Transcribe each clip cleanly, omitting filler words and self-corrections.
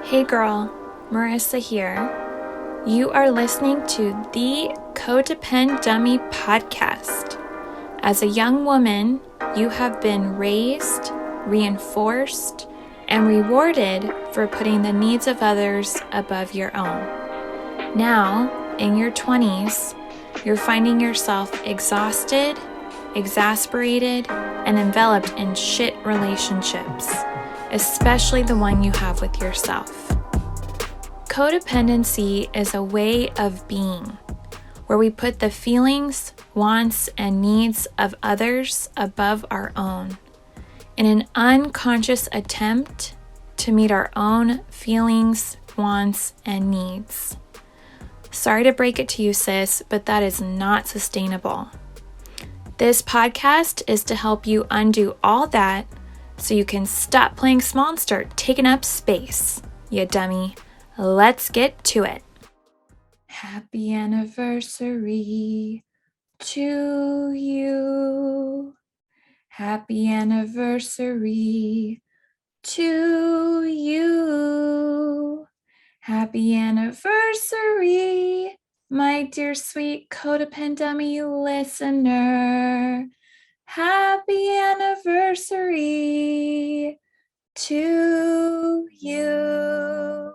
Hey girl, Marissa here. You are listening to the Codependummy podcast. As a young woman, you have been raised, reinforced, and rewarded for putting the needs of others above your own. Now, in your 20s, you're finding yourself exhausted, exasperated, and enveloped in shit relationships, especially the one you have with yourself. Codependency is a way of being where we put the feelings, wants, and needs of others above our own in an unconscious attempt to meet our own feelings, wants, and needs. Sorry to break it to you, sis, but that is not sustainable. This podcast is to help you undo all that so you can stop playing small and start taking up space, you dummy. Let's get to it. Happy anniversary to you. Happy anniversary to you. Happy anniversary, my dear sweet Codependummy listener. Happy anniversary to you.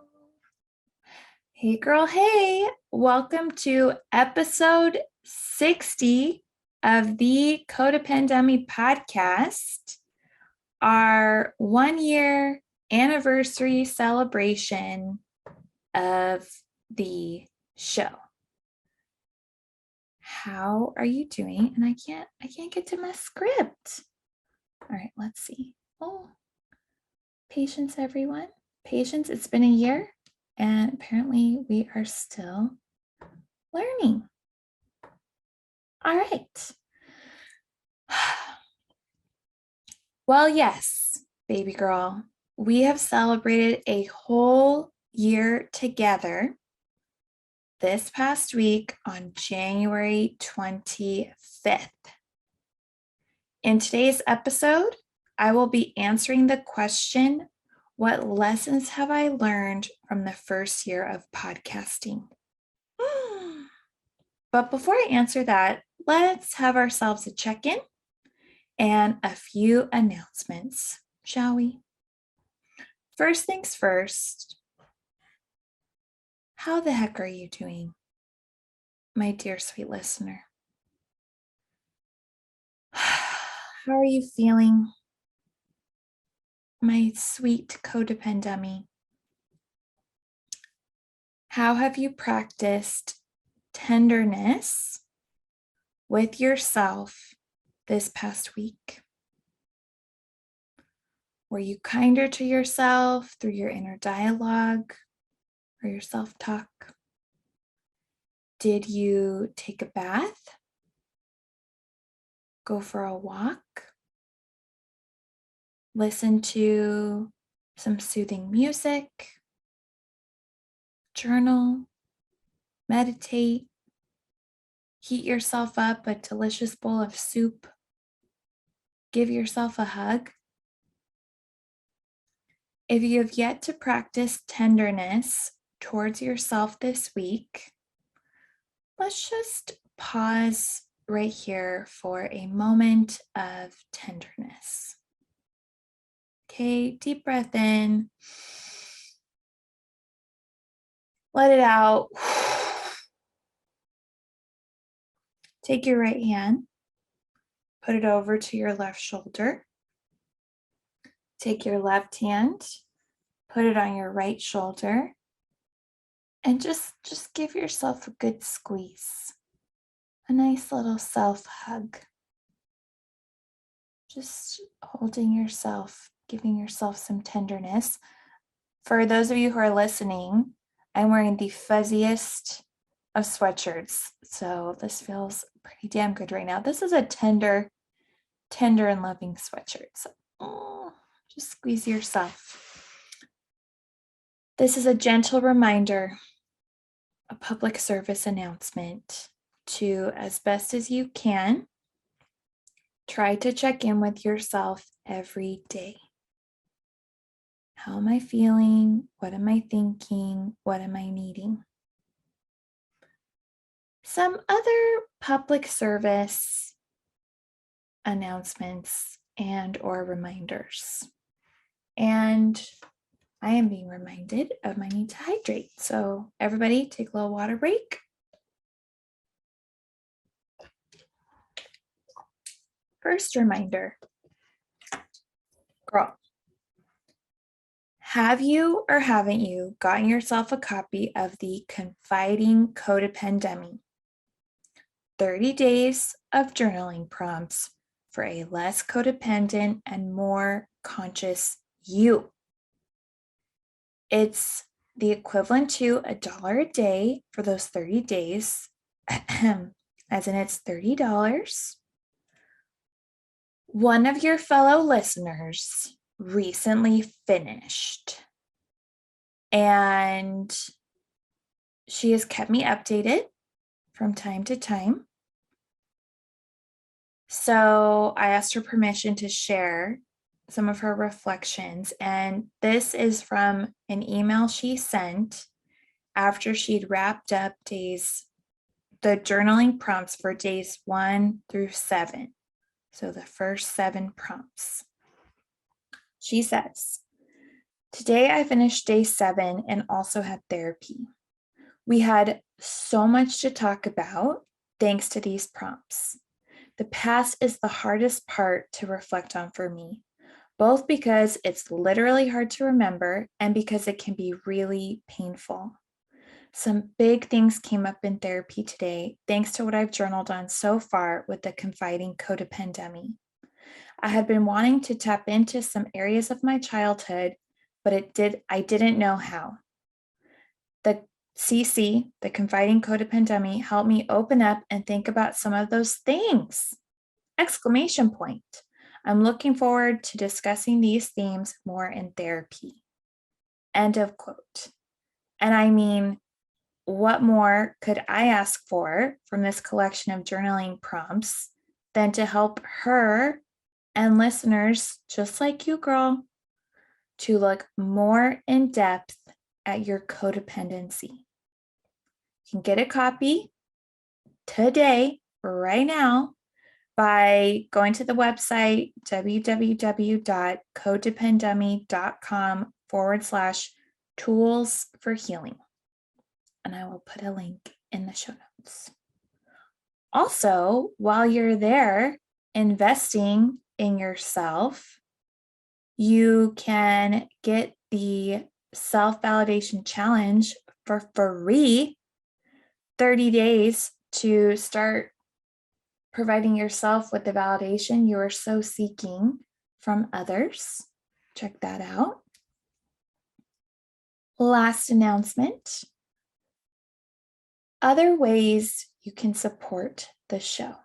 Hey girl, hey, welcome to episode 60 of the Codependummy podcast, our 1-year anniversary celebration of the show. How are you doing? And I can't get to my script. All right, let's see. Oh, patience, everyone. Patience. It's been a year, and apparently we are still learning. All right. Well, yes, baby girl, we have celebrated a whole year together this past week on January 25th. In today's episode, I will be answering the question, what lessons have I learned from the first year of podcasting? But before I answer that, let's have ourselves a check-in and a few announcements, shall we? First things first, how the heck are you doing, my dear sweet listener? How are you feeling, my sweet codependummy? How have you practiced tenderness with yourself this past week? Were you kinder to yourself through your inner dialogue or your self-talk? Did you take a bath? Go for a walk? Listen to some soothing music? Journal? Meditate? Heat yourself up a delicious bowl of soup? Give yourself a hug? If you have yet to practice tenderness towards yourself this week, let's just pause right here for a moment of tenderness. Okay, deep breath in. Let it out. Take your right hand, put it over to your left shoulder. Take your left hand, put it on your right shoulder, and just give yourself a good squeeze. A nice little self-hug. Just holding yourself, giving yourself some tenderness. For those of you who are listening, I'm wearing the fuzziest of sweatshirts, so this feels pretty damn good right now. This is a tender and loving sweatshirt. So just squeeze yourself. This is a gentle reminder, a public service announcement to, as best as you can, try to check in with yourself every day. How am I feeling? What am I thinking? What am I needing? Some other public service announcements and or reminders. And I am being reminded of my need to hydrate. So everybody take a little water break. First reminder, girl, have you or haven't you gotten yourself a copy of the Confiding Codependummy? 30 days of journaling prompts for a less codependent and more conscious you. It's the equivalent to $1 a day for those 30 days, as in it's $30. One of your fellow listeners recently finished, and she has kept me updated from time to time. So I asked her permission to share some of her reflections, and this is from an email she sent after she'd wrapped up the journaling prompts for days 1 through 7. So the first 7 prompts. She says, today I finished day 7 and also had therapy. We had so much to talk about thanks to these prompts. The past is the hardest part to reflect on for me, both because it's literally hard to remember and because it can be really painful. Some big things came up in therapy today, thanks to what I've journaled on so far with the Confiding Codependummy. I had been wanting to tap into some areas of my childhood, but I didn't know how. The CC, the Confiding Codependummy, helped me open up and think about some of those things! Exclamation point. I'm looking forward to discussing these themes more in therapy. End of quote. And I mean, what more could I ask for from this collection of journaling prompts than to help her and listeners just like you, girl, to look more in depth at your codependency? You can get a copy today, right now, by going to the website www.codependummy.com/tools for healing. And I will put a link in the show notes. Also, while you're there investing in yourself, you can get the self-validation challenge for free, 30 days to start providing yourself with the validation you are so seeking from others. Check that out. Last announcement. Other ways you can support the show.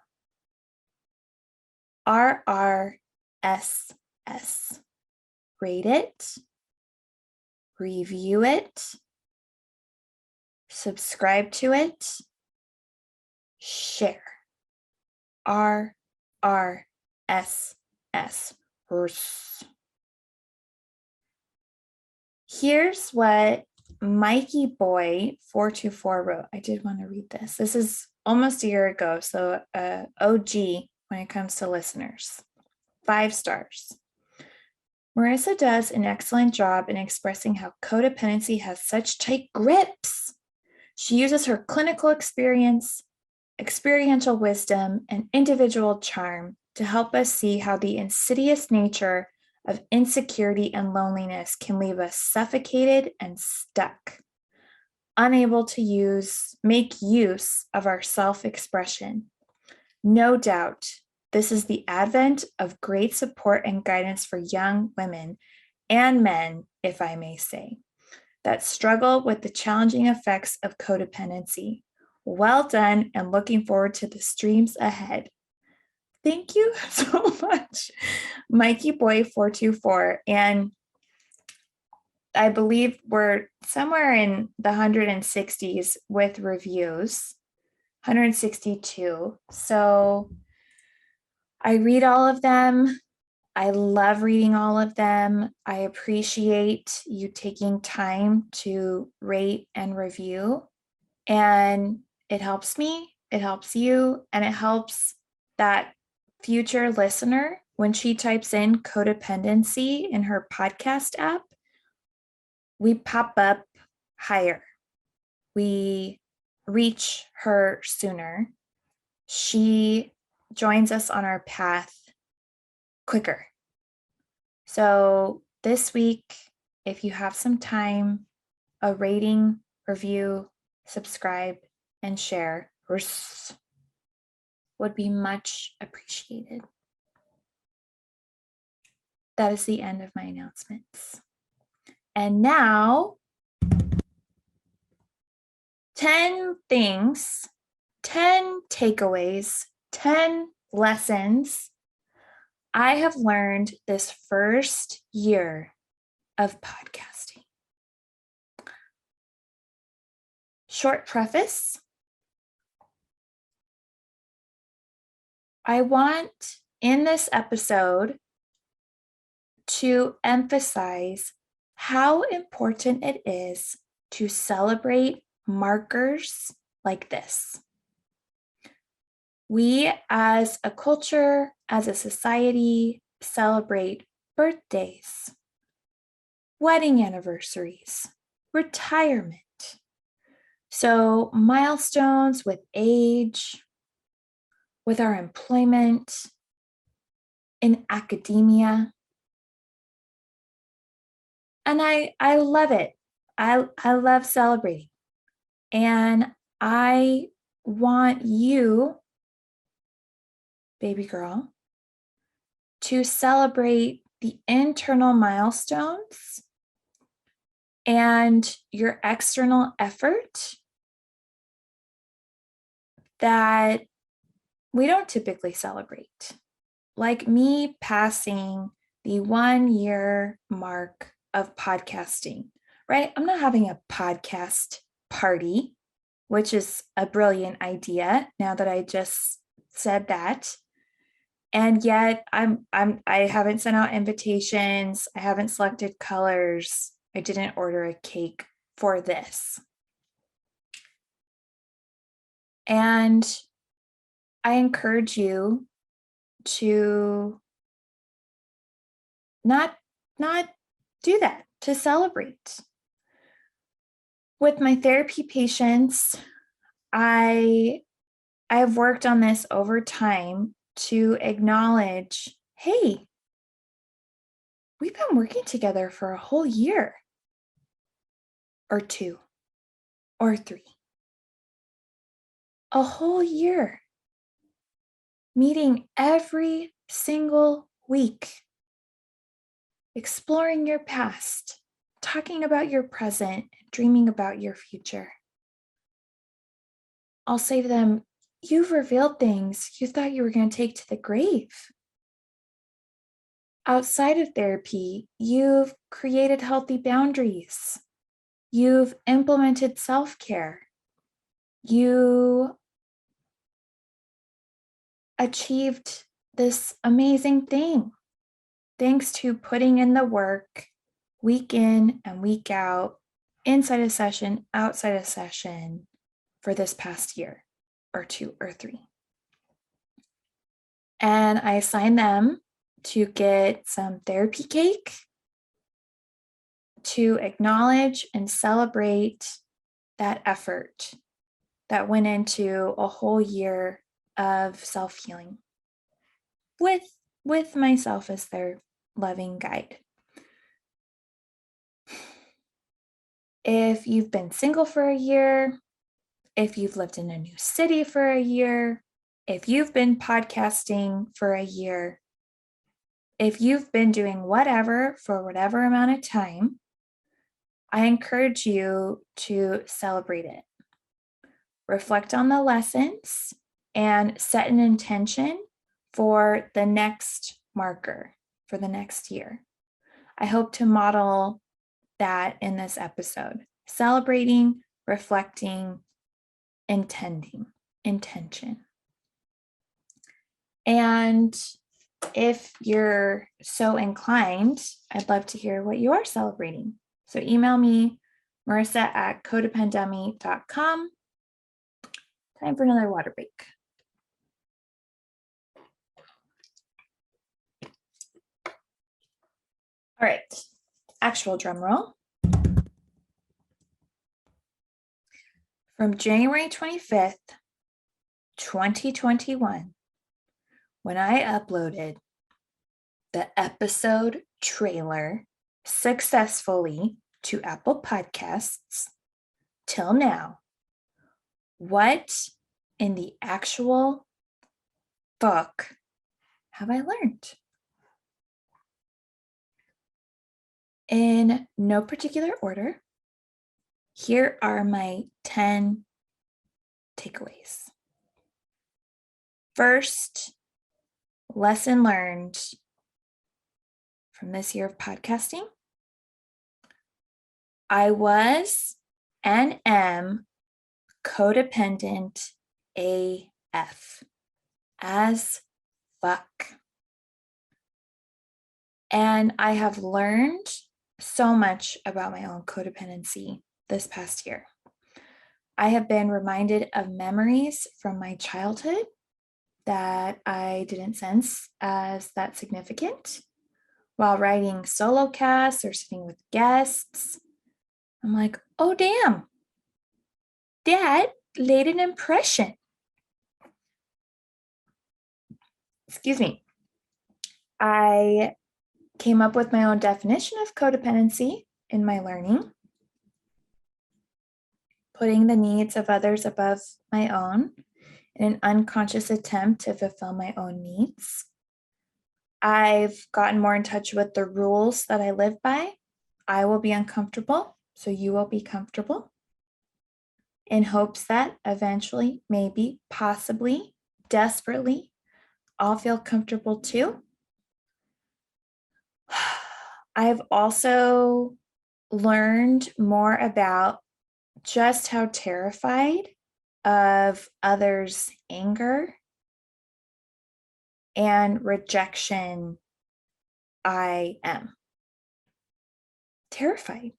RRSS. Rate it, review it, subscribe to it, share. RRSS. Here's what Mikey Boy 424 wrote. I did want to read this. This is almost a year ago, so OG when it comes to listeners. 5 stars. Marissa does an excellent job in expressing how codependency has such tight grips. She uses her clinical experience, experiential wisdom, and individual charm to help us see how the insidious nature of insecurity and loneliness can leave us suffocated and stuck, unable to make use of our self-expression. No doubt, this is the advent of great support and guidance for young women and men, if I may say, that struggle with the challenging effects of codependency. Well done, and looking forward to the streams ahead. Thank you so much, Mikey Boy 424. And I believe we're somewhere in the 160s with reviews, 162. So I read all of them. I love reading all of them. I appreciate you taking time to rate and review. And it helps me, it helps you, and it helps that future listener when she types in codependency in her podcast app. We pop up higher. We reach her sooner. She joins us on our path quicker. So this week, if you have some time, a rating, review, subscribe, and share would be much appreciated. That is the end of my announcements. And now, 10 things, 10 takeaways, 10 lessons I have learned this first year of podcasting. Short preface. I want in this episode to emphasize how important it is to celebrate markers like this. We as a culture, as a society, celebrate birthdays, wedding anniversaries, retirement. So milestones with age, with our employment, in academia. And I love it. I love celebrating. And I want you, baby girl, to celebrate the internal milestones and your external effort that we don't typically celebrate. Like me passing the 1 year mark of podcasting, right? I'm not having a podcast party, which is a brilliant idea now that I just said that. And yet I haven't sent out invitations. I haven't selected colors. I didn't order a cake for this. And I encourage you to not do that, to celebrate. With my therapy patients, I've worked on this over time to acknowledge, hey, we've been working together for a whole year or 2 or 3. A whole year. Meeting every single week. Exploring your past, talking about your present, dreaming about your future. I'll say to them, you've revealed things you thought you were going to take to the grave. Outside of therapy, you've created healthy boundaries. You've implemented self-care. You achieved this amazing thing thanks to putting in the work week in and week out, inside a session, outside a session for this past year or 2 or 3. And I assigned them to get some therapy cake to acknowledge and celebrate that effort that went into a whole year of self-healing with myself as their loving guide. If you've been single for a year, if you've lived in a new city for a year, if you've been podcasting for a year, if you've been doing whatever for whatever amount of time, I encourage you to celebrate it. Reflect on the lessons and set an intention for the next marker, for the next year. I hope to model that in this episode. Celebrating, reflecting, intention. And if you're so inclined, I'd love to hear what you are celebrating. So email me, Marissa@codependummy.com. Time for another water break. All right, actual drum roll. From January 25th, 2021, when I uploaded the episode trailer successfully to Apple Podcasts till now, what in the actual fuck have I learned? In no particular order, here are my 10 takeaways. First, lesson learned from this year of podcasting. I was and am codependent AF as fuck. And I have learned so much about my own codependency this past year. I have been reminded of memories from my childhood that I didn't sense as that significant. While writing solo casts or sitting with guests, I'm like, oh, damn, that laid an impression. Excuse me. I came up with my own definition of codependency in my learning, putting the needs of others above my own in an unconscious attempt to fulfill my own needs. I've gotten more in touch with the rules that I live by. I will be uncomfortable, so you will be comfortable, in hopes that eventually, maybe, possibly, desperately, I'll feel comfortable too. I've also learned more about just how terrified of others' anger and rejection I am. Terrified.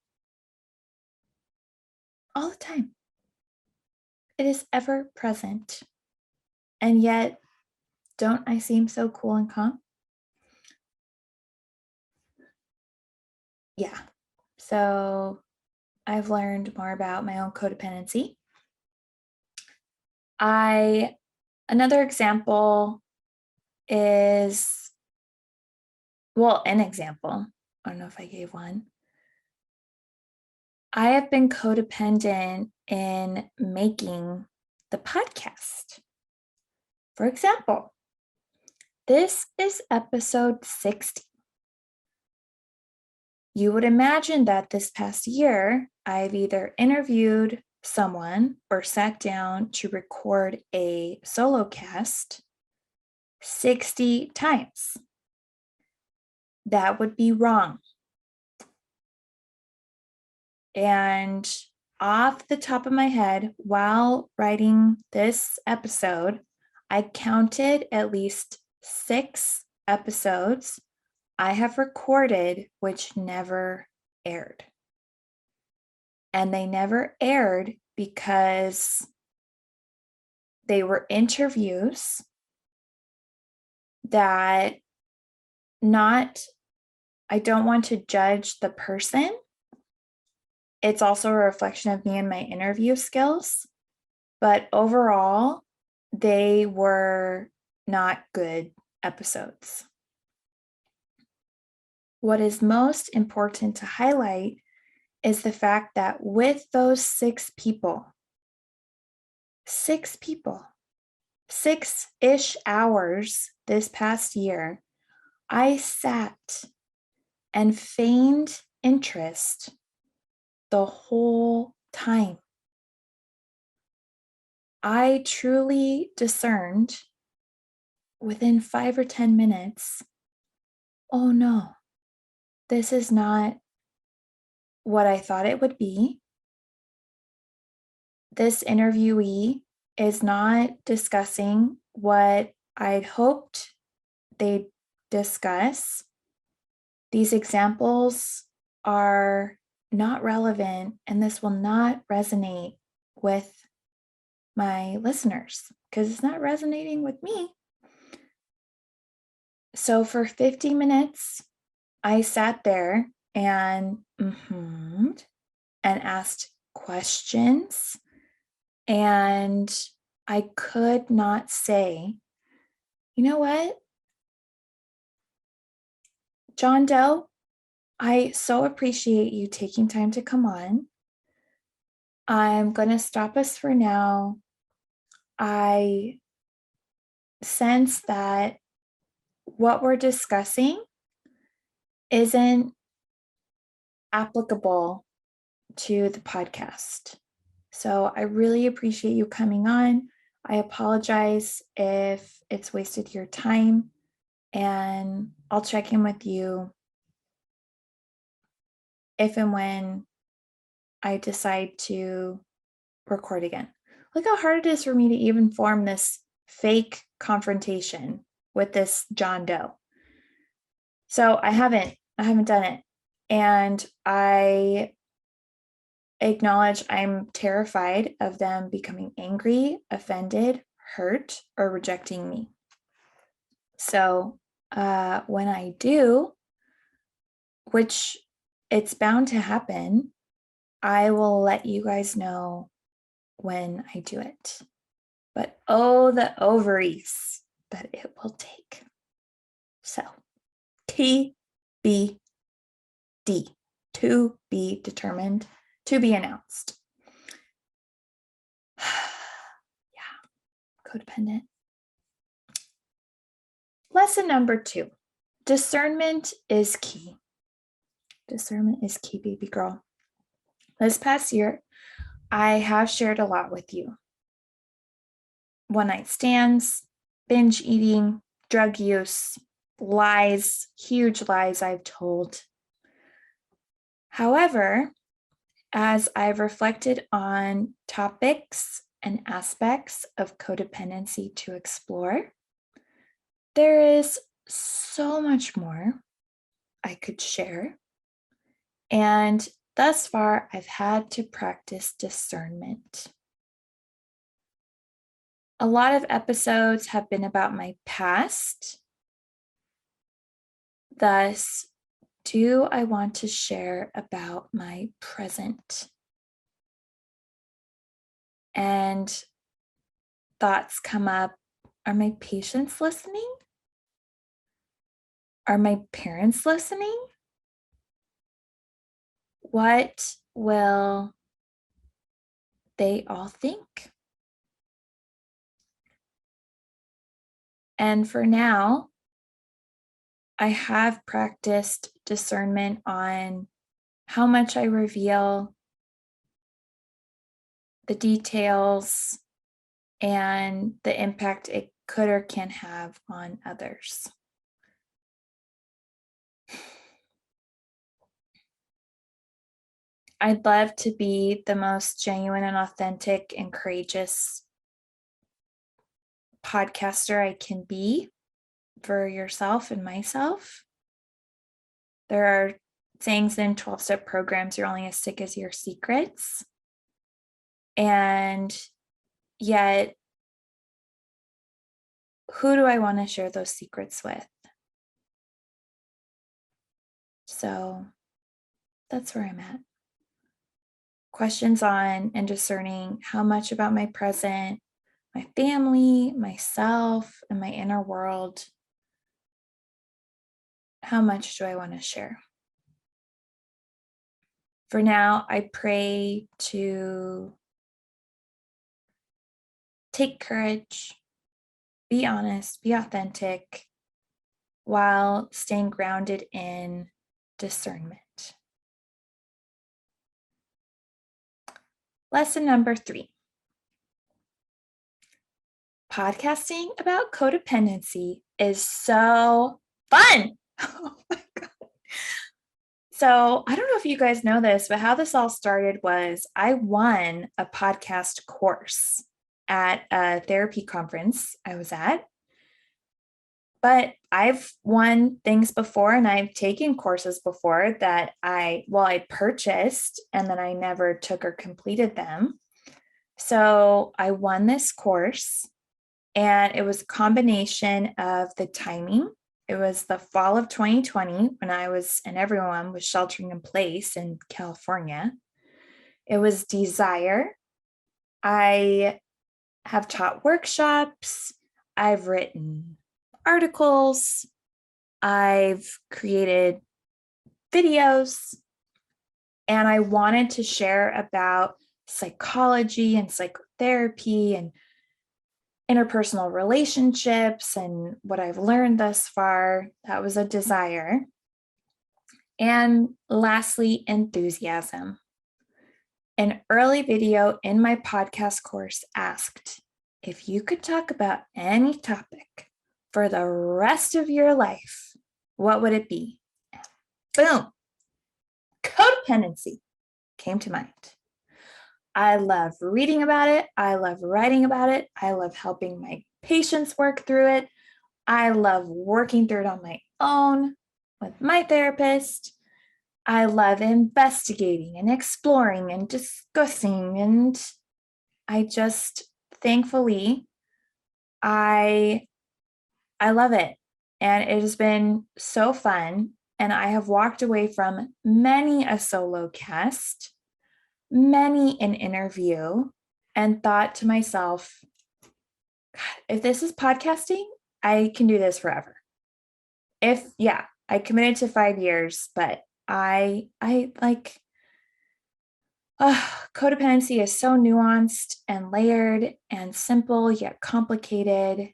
All the time. It is ever present. And yet, don't I seem so cool and calm? Yeah. So I've learned more about my own codependency. Another example is, well, an example. I don't know if I gave one. I have been codependent in making the podcast. For example, this is episode 60. You would imagine that this past year, I've either interviewed someone or sat down to record a solo cast 60 times. That would be wrong. And off the top of my head, while writing this episode, I counted at least 6 episodes I have recorded which never aired. And they never aired because they were interviews that I don't want to judge the person. It's also a reflection of me and my interview skills. But overall, they were not good episodes. What is most important to highlight is the fact that with those 6 people, 6-ish hours this past year, I sat and feigned interest the whole time. I truly discerned within 5 or 10 minutes, oh no, this is not what I thought it would be. This interviewee is not discussing what I'd hoped they'd discuss, these examples are not relevant and this will not resonate with my listeners because it's not resonating with me. So for 50 minutes, I sat there and asked questions, and I could not say, you know what, John Doe, I so appreciate you taking time to come on. I'm going to stop us for now. I sense that what we're discussing isn't applicable to the podcast. So I really appreciate you coming on. I apologize if it's wasted your time, and I'll check in with you if and when I decide to record again. Look how hard it is for me to even form this fake confrontation with this John Doe. So I haven't done it. And I acknowledge I'm terrified of them becoming angry, offended, hurt, or rejecting me. So when I do, which it's bound to happen, I will let you guys know when I do it. But oh, the ovaries that it will take. So TBD, to be determined, to be announced. Yeah, codependent. Lesson number 2, discernment is key. Discernment is key, baby girl. This past year, I have shared a lot with you. One-night stands, binge eating, drug use, lies, huge lies I've told. However, as I've reflected on topics and aspects of codependency to explore, there is so much more I could share. And thus far, I've had to practice discernment. A lot of episodes have been about my past. Thus, do I want to share about my present? And thoughts come up. Are my patients listening? Are my parents listening? What will they all think? And for now, I have practiced discernment on how much I reveal, the details, and the impact it could or can have on others. I'd love to be the most genuine and authentic and courageous podcaster I can be for yourself and myself. There are sayings in 12-step programs, you're only as sick as your secrets. And yet, who do I want to share those secrets with? So that's where I'm at. Questions on and discerning how much about my present, my family, myself, and my inner world, how much do I want to share? For now, I pray to take courage, be honest, be authentic, while staying grounded in discernment. Lesson number 3. Podcasting about codependency is so fun. Oh my God. So I don't know if you guys know this, but how this all started was I won a podcast course at a therapy conference I was at. But I've won things before and I've taken courses before that I purchased and then I never took or completed them. So I won this course and it was a combination of the timing. It was the fall of 2020 when everyone was sheltering in place in California. It was desire. I have taught workshops. I've written articles. I've created videos. And I wanted to share about psychology and psychotherapy and interpersonal relationships and what I've learned thus far. That was a desire. And lastly, enthusiasm. An early video in my podcast course asked if you could talk about any topic for the rest of your life, what would it be? Boom, codependency came to mind. I love reading about it. I love writing about it. I love helping my patients work through it. I love working through it on my own with my therapist. I love investigating and exploring and discussing. And I just, thankfully, I love it. And it has been so fun. And I have walked away from many a solo cast, many an interview, and thought to myself, God, if this is podcasting, I can do this forever. I committed to 5 years, but I like, codependency is so nuanced and layered and simple yet complicated.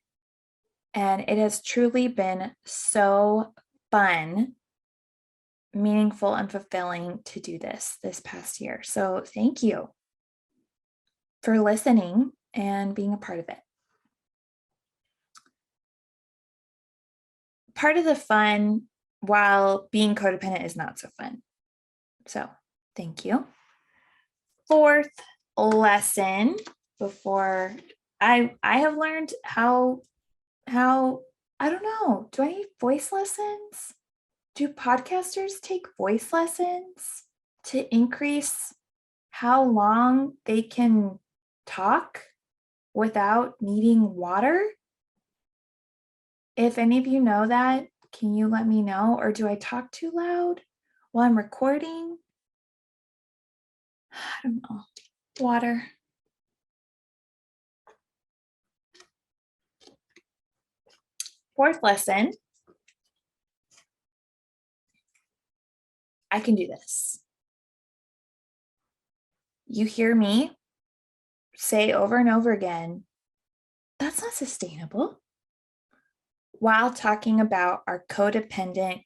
And it has truly been so fun, meaningful, and fulfilling to do this past year. So thank you for listening and being a part of it. Part of the fun while being codependent is not so fun. So thank you. Fourth lesson before I have learned how I don't know, do I need voice lessons? Do podcasters take voice lessons to increase how long they can talk without needing water? If any of you know that, can you let me know? Or do I talk too loud while I'm recording? I don't know. Water. Fourth lesson. I can do this. You hear me say over and over again, that's not sustainable, while talking about our codependummy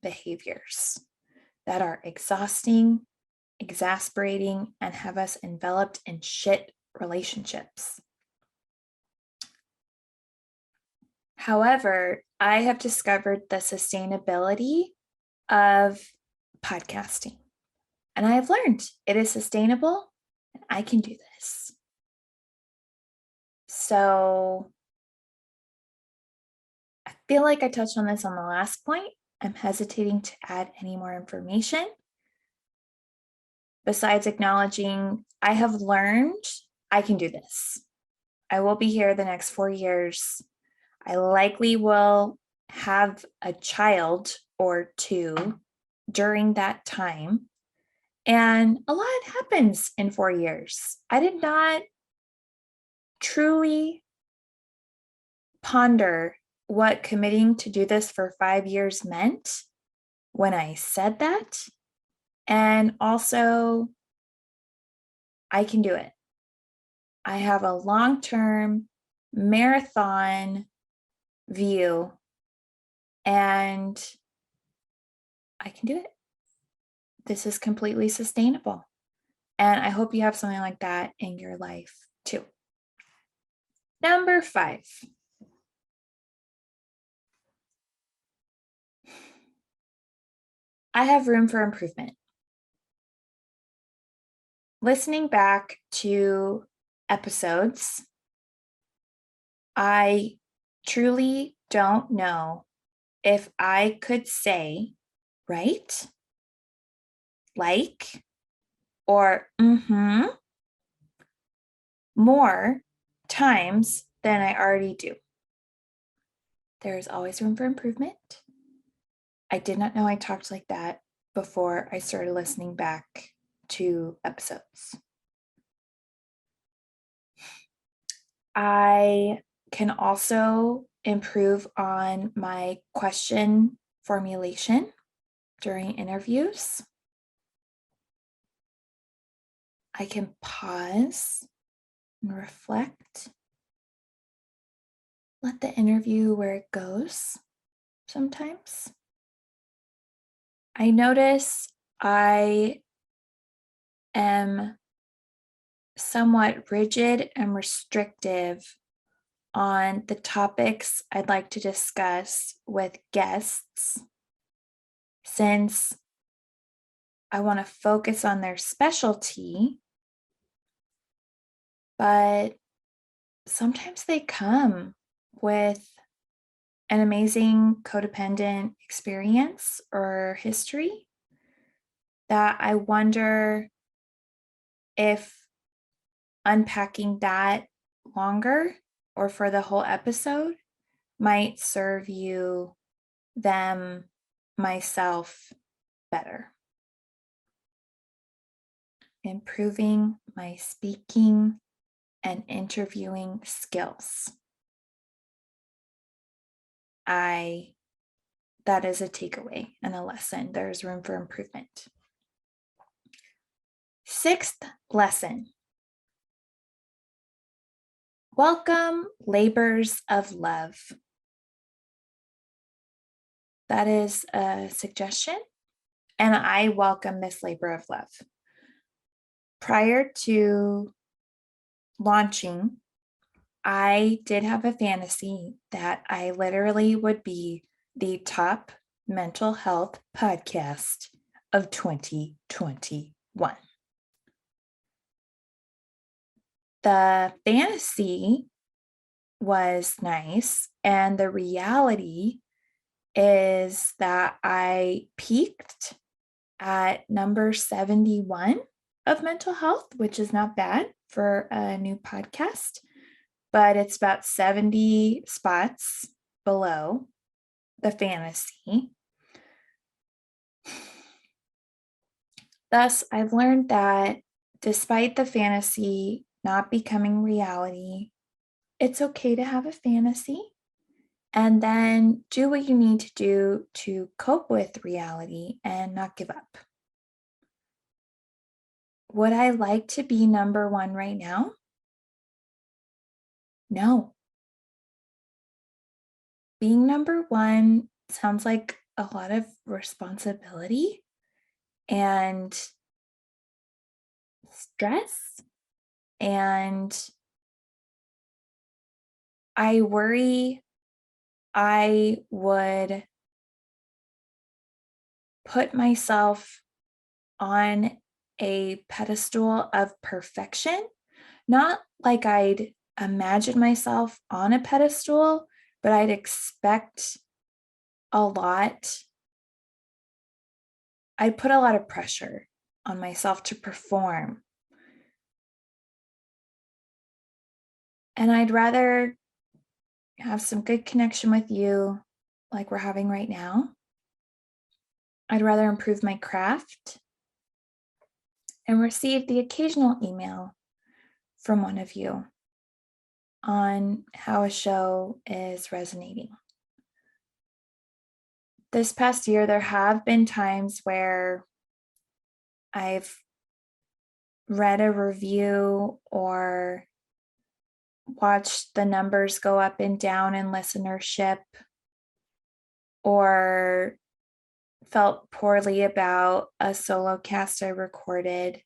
behaviors that are exhausting, exasperating, and have us enveloped in shit relationships. However, I have discovered the sustainability of podcasting, and I have learned it is sustainable and I can do this. So I feel like I touched on this on the last point. I'm hesitating to add any more information. Besides acknowledging, I have learned I can do this. I will be here the next 4 years. I likely will have a child or two during that time. And a lot happens in 4 years. I did not truly ponder what committing to do this for 5 years meant when I said that. And also, I can do it. I have a long-term marathon view, and I can do it. This is completely sustainable. And I hope you have something like that in your life too. Number 5. I have room for improvement. Listening back to episodes, I truly don't know if I could say right, like, or more times than I already do. There is always room for improvement. I did not know I talked like that before I started listening back to episodes. I can also improve on my question formulation during interviews. I can pause and reflect. Let the interview where it goes sometimes. I notice I am somewhat rigid and restrictive on the topics I'd like to discuss with guests, since I want to focus on their specialty, but sometimes they come with an amazing codependent experience or history that I wonder if unpacking that longer or for the whole episode might serve you, them, myself better. Improving my speaking and interviewing skills. That is a takeaway and a lesson. There's room for improvement. Sixth lesson. Welcome, labors of love. That is a suggestion, and I welcome this labor of love. Prior to launching, I did have a fantasy that I literally would be the top mental health podcast of 2021. The fantasy was nice, and the reality is that I peaked at number 71 of mental health, which is not bad for a new podcast, but it's about 70 spots below the fantasy. Thus, I've learned that despite the fantasy not becoming reality, it's okay to have a fantasy and then do what you need to do to cope with reality and not give up. Would I like to be number one right now? No. Being number one sounds like a lot of responsibility and stress, and I worry I would put myself on a pedestal of perfection, not like I'd imagine myself on a pedestal, but I'd expect a lot. I'd put a lot of pressure on myself to perform. And I'd rather have some good connection with you like we're having right now. I'd rather improve my craft and receive the occasional email from one of you on how a show is resonating. This past year, there have been times where I've read a review or watched the numbers go up and down in listenership, or felt poorly about a solo cast I recorded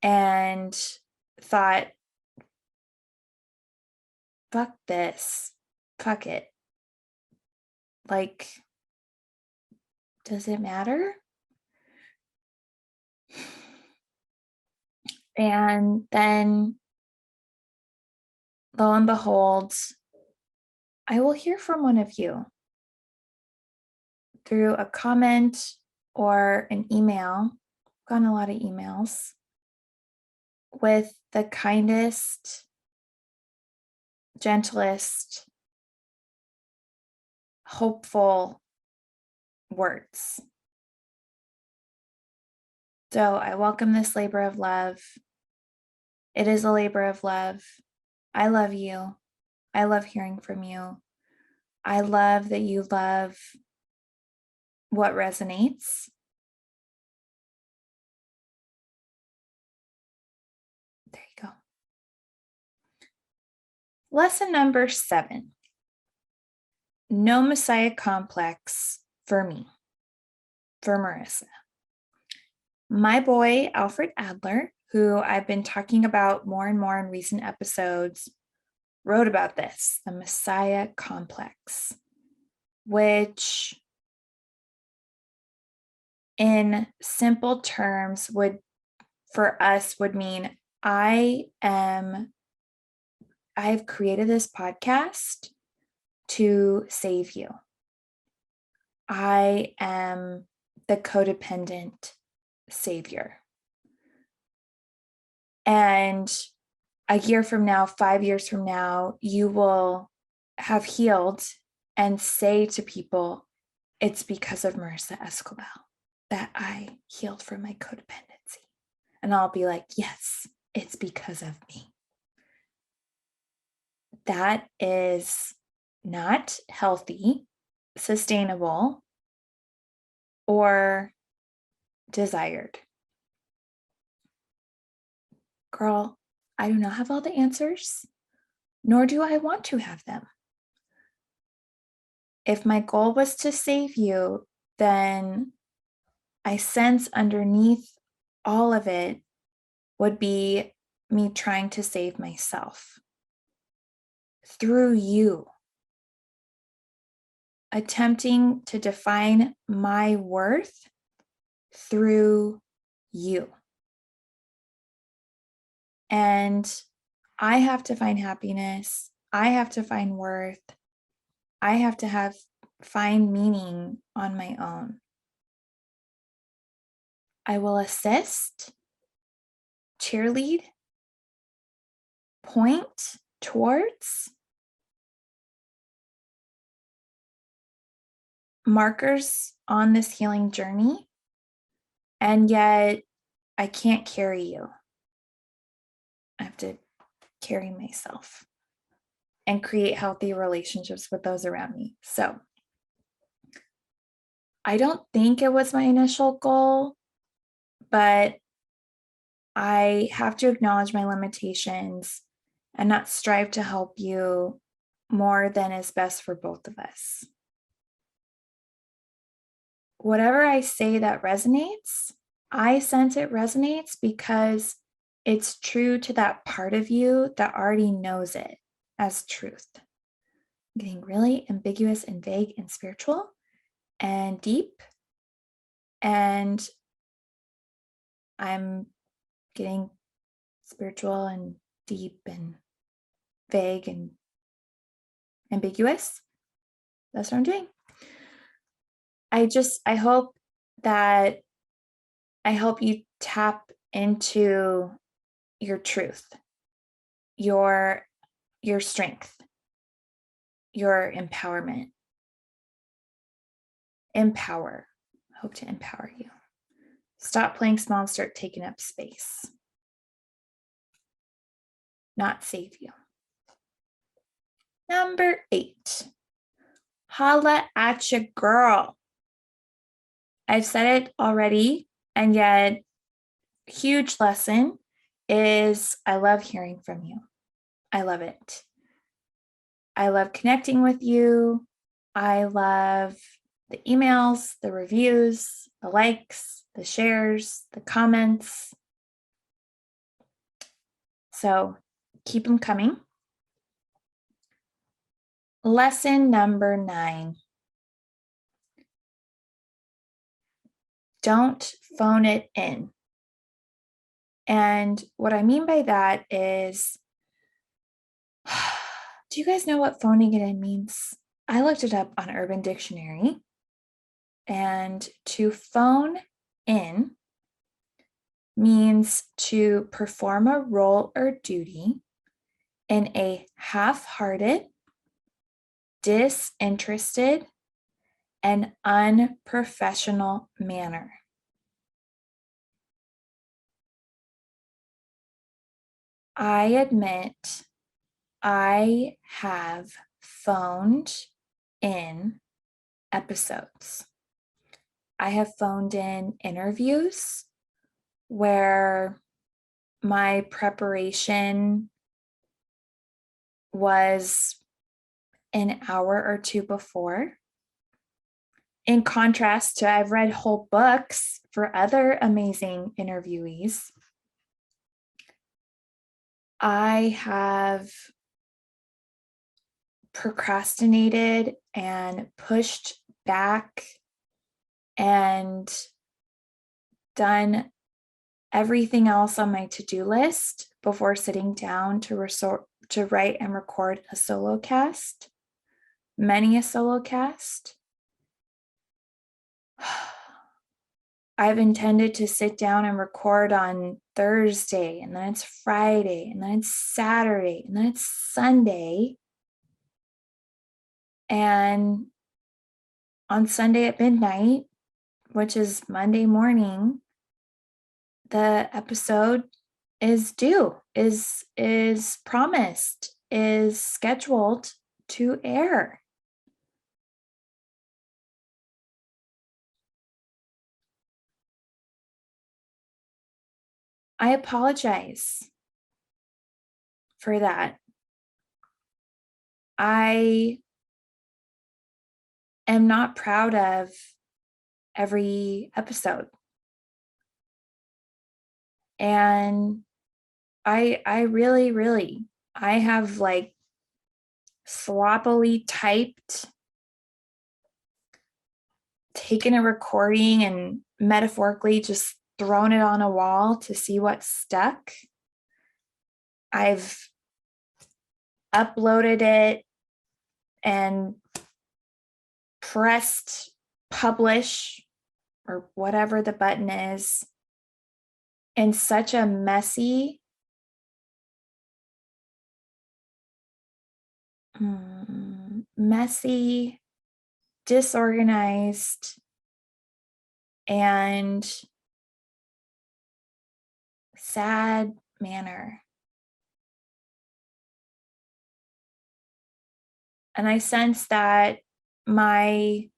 and thought, fuck this, fuck it. Like, does it matter? And then, lo and behold, I will hear from one of you through a comment or an email. I've gotten a lot of emails with the kindest, gentlest, hopeful words. So I welcome this labor of love. It is a labor of love. I love you. I love hearing from you. I love that you love what resonates. There you go. Lesson number 7. No Messiah complex for me, for Marissa. My boy, Alfred Adler, who I've been talking about more and more in recent episodes, wrote about this, the Messiah complex, which in simple terms would mean I've created this podcast to save you. I am the codependent savior. And a year from now, 5 years from now, you will have healed and say to people, it's because of Marissa Esquibel that I healed from my codependency. And I'll be like, yes, it's because of me. That is not healthy, sustainable, or desired. Girl, I do not have all the answers, nor do I want to have them. If my goal was to save you, then I sense underneath all of it would be me trying to save myself through you, attempting to define my worth through you. And I have to find happiness. I have to find worth. I have to find meaning on my own. I will assist, cheerlead, point towards markers on this healing journey, and yet I can't carry you. I have to carry myself and create healthy relationships with those around me. So I don't think it was my initial goal, but I have to acknowledge my limitations and not strive to help you more than is best for both of us. Whatever I say that resonates, I sense it resonates because it's true to that part of you that already knows it as truth. I'm getting really ambiguous and vague and spiritual and deep, and I'm getting spiritual and deep and vague and ambiguous. That's what I'm doing. I hope that I help you tap into your truth, your strength, your empowerment. Empower. I hope to empower you. Stop playing small and start taking up space. Not save you. Number 8. Holla at ya, girl. I've said it already, and yet huge lesson is I love hearing from you. I love it. I love connecting with you. I love the emails, the reviews, the likes, the shares, the comments. So keep them coming. Lesson number 9. Don't phone it in. And what I mean by that is Do you guys know what phoning it in means? I looked it up on Urban Dictionary, and to phone in means to perform a role or duty in a half-hearted, disinterested, and unprofessional manner. I admit I have phoned in episodes. I have phoned in interviews where my preparation was an hour or two before. In contrast to, I've read whole books for other amazing interviewees. I have procrastinated and pushed back and done everything else on my to-do list before sitting down to write and record a solo cast, many a solo cast. I've intended to sit down and record on Thursday, and then it's Friday, and then it's Saturday, and then it's Sunday. And on Sunday at midnight, which is Monday morning, the episode is due, is promised, is scheduled to air. I apologize for that. I am not proud of every episode. And I really, I have like sloppily typed, taken a recording and metaphorically just thrown it on a wall to see what stuck. I've uploaded it and pressed publish or whatever the button is in such a messy, disorganized, and sad manner. And I sense that my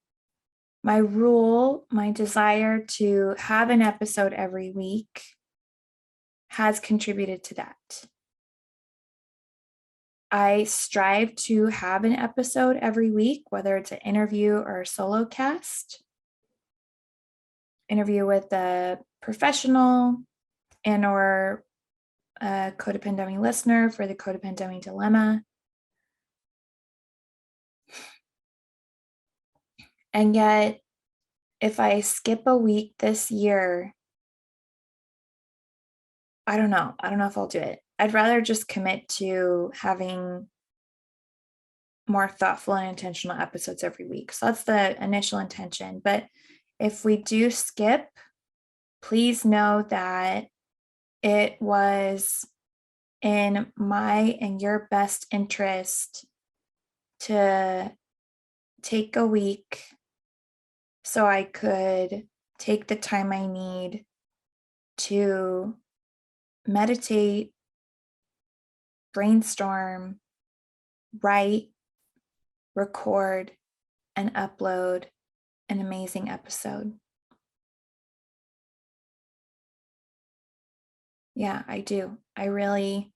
rule, my desire to have an episode every week has contributed to that. I strive to have an episode every week, whether it's an interview or a solo cast. Interview with a professional and or a codependummy listener for the codependummy dilemma. And yet, if I skip a week this year, I don't know if I'll do it. I'd rather just commit to having more thoughtful and intentional episodes every week. So that's the initial intention. But if we do skip, please know that it was in my and your best interest to take a week so I could take the time I need to meditate, brainstorm, write, record, and upload an amazing episode. Yeah, I do. I really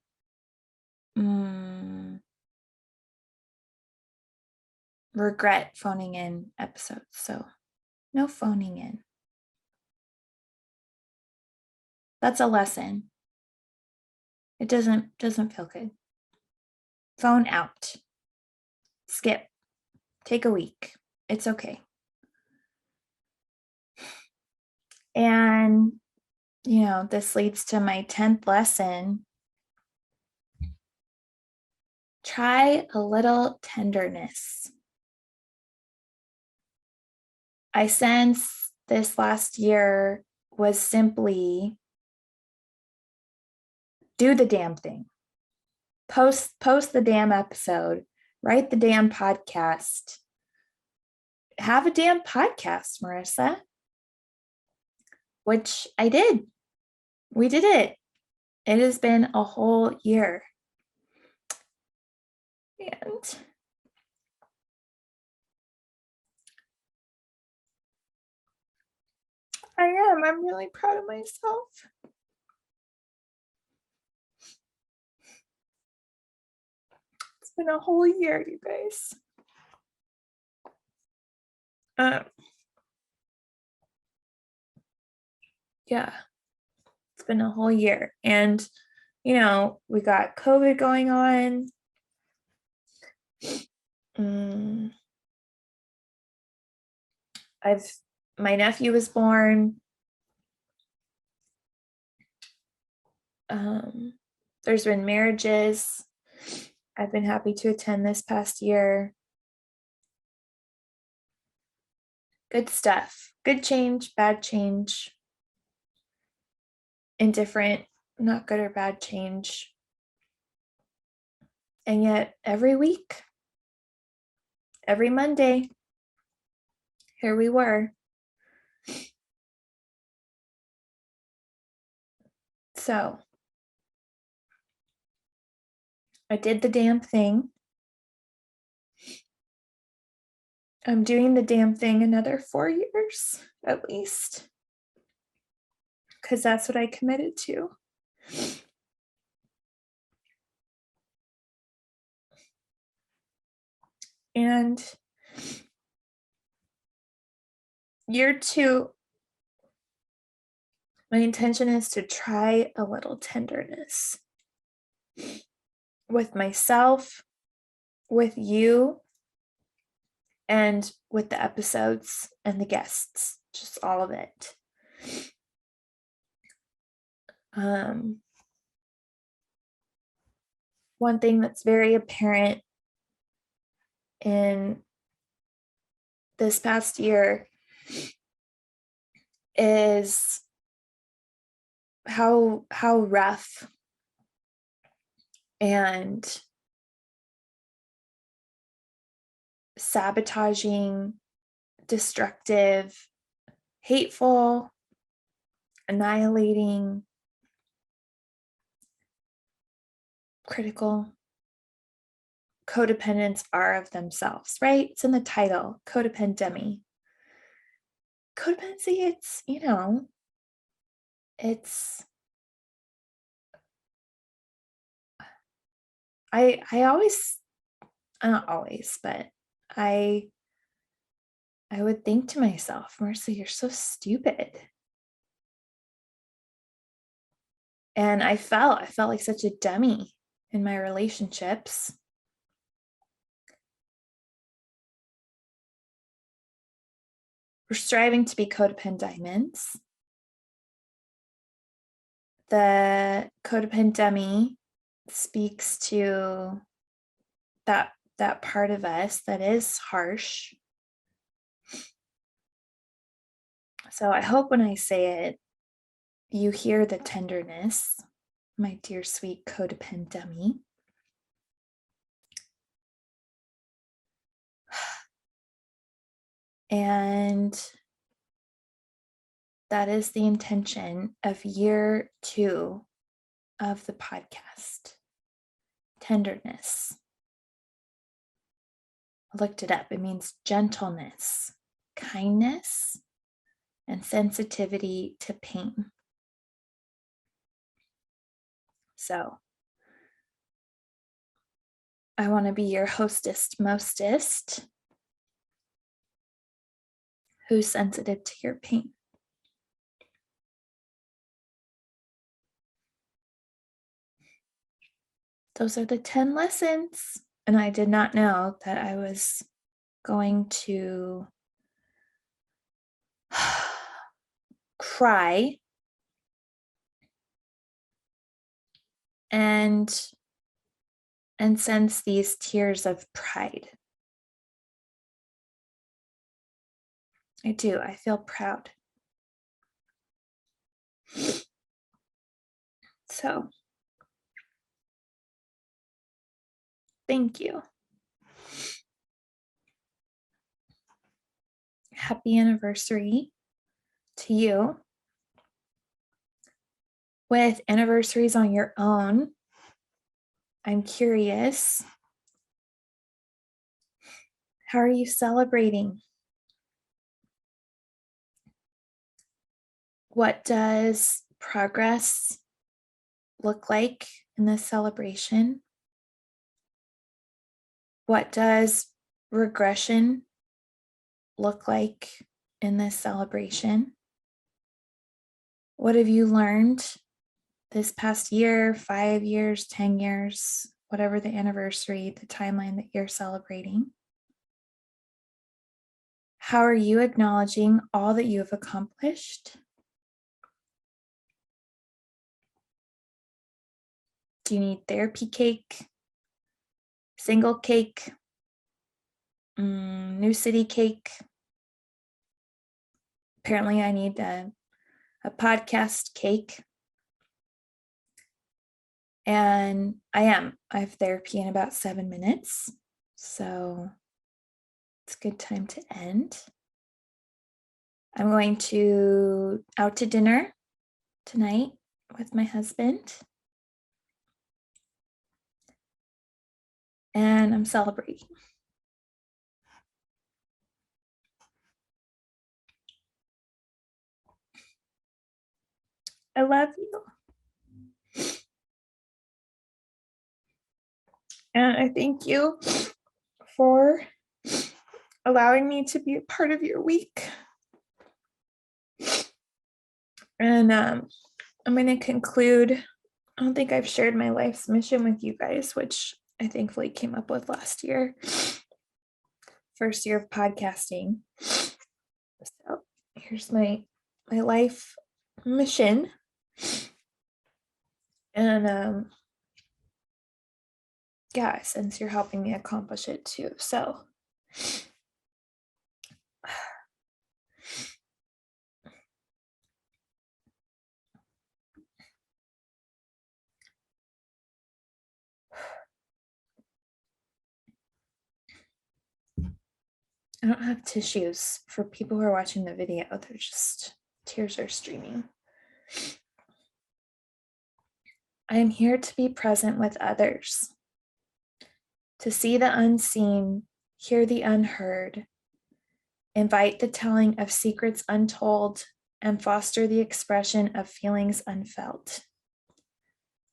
regret phoning in episodes. So no phoning in. That's a lesson. It doesn't feel good. Phone out. Skip. Take a week. It's okay. And, this leads to my 10th lesson. Try a little tenderness. I sense this last year was simply do the damn thing. Post the damn episode, write the damn podcast. Have a damn podcast, Marissa. Which I did. We did it. It has been a whole year. And I'm really proud of myself. It's been a whole year, you guys. Yeah, it's been a whole year. And, you know, we got COVID going on. My nephew was born. There's been marriages. I've been happy to attend this past year. Good stuff. Good change, bad change. Indifferent, not good or bad change. And yet every week, every Monday, here we were. So I did the damn thing. I'm doing the damn thing another 4 years at least, because that's what I committed to. And year 2, my intention is to try a little tenderness with myself, with you, and with the episodes and the guests, just all of it. One thing that's very apparent in this past year is how rough and sabotaging, destructive, hateful, annihilating, critical codependents are of themselves, right? It's in the title, Codependummy. Codependency, it's, you know, it's, I always, not always, but I would think to myself, Marissa, you're so stupid. And I felt like such a dummy in my relationships. We're striving to be codependents. The codependummy speaks to that part of us that is harsh. So I hope when I say it, you hear the tenderness, my dear sweet codependummy. And that is the intention of year 2 of the podcast. Tenderness. I looked it up. It means gentleness, kindness, and sensitivity to pain. So I want to be your hostess mostest who's sensitive to your pain. Those are the 10 lessons. And I did not know that I was going to cry and and sense these tears of pride. I do. I feel proud. So, thank you. Happy anniversary to you. With anniversaries on your own, I'm curious, how are you celebrating? What does progress look like in this celebration? What does regression look like in this celebration? What have you learned this past year, 5 years, 10 years, whatever the anniversary, the timeline that you're celebrating? How are you acknowledging all that you have accomplished? Do you need therapy cake, single cake, new city cake? Apparently I need a podcast cake. And I have therapy in about 7 minutes. So it's a good time to end. I'm going out to dinner tonight with my husband. And I'm celebrating. I love you. And I thank you for allowing me to be a part of your week. And I'm going to conclude. I don't think I've shared my life's mission with you guys, which I thankfully came up with last year. First year of podcasting. So here's my life mission. And yeah, since you're helping me accomplish it too. So I don't have tissues for people who are watching the video. They're just, tears are streaming. I am here to be present with others, to see the unseen, hear the unheard, invite the telling of secrets untold, and foster the expression of feelings unfelt.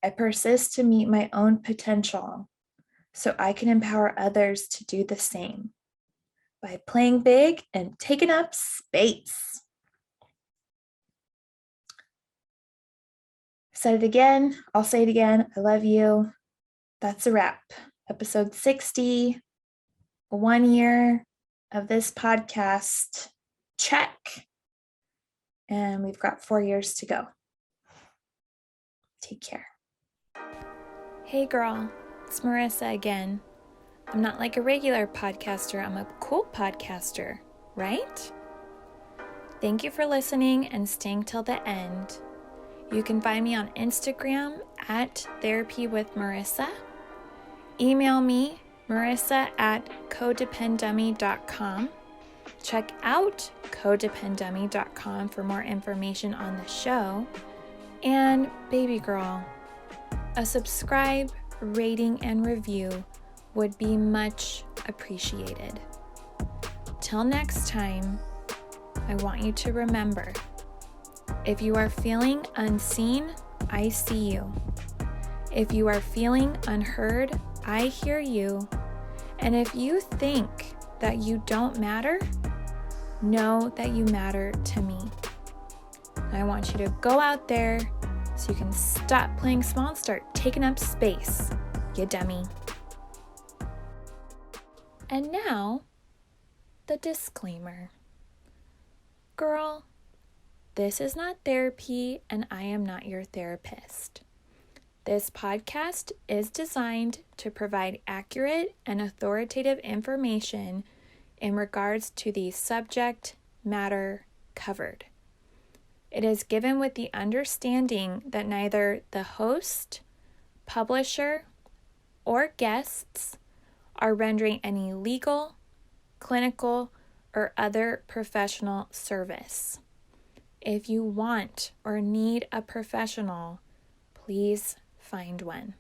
I persist to meet my own potential so I can empower others to do the same by playing big and taking up space. Said it again. I'll say it again. I love you. That's a wrap. Episode 60, 1 year of this podcast. Check. And we've got 4 years to go. Take care. Hey girl, it's Marissa again. I'm not like a regular podcaster. I'm a cool podcaster, right? Thank you for listening and staying till the end. You can find me on Instagram at Therapy with Marissa. Email me, marissa@codependummy.com. Check out codependummy.com for more information on the show. And baby girl, a subscribe, rating, and review would be much appreciated. Till next time, I want you to remember, if you are feeling unseen, I see you. If you are feeling unheard, I hear you. And if you think that you don't matter, know that you matter to me. I want you to go out there so you can stop playing small and start taking up space, you dummy. And now, the disclaimer. Girl, this is not therapy and I am not your therapist. This podcast is designed to provide accurate and authoritative information in regards to the subject matter covered. It is given with the understanding that neither the host, publisher, or guests are rendering any legal, clinical, or other professional service. If you want or need a professional, please find one.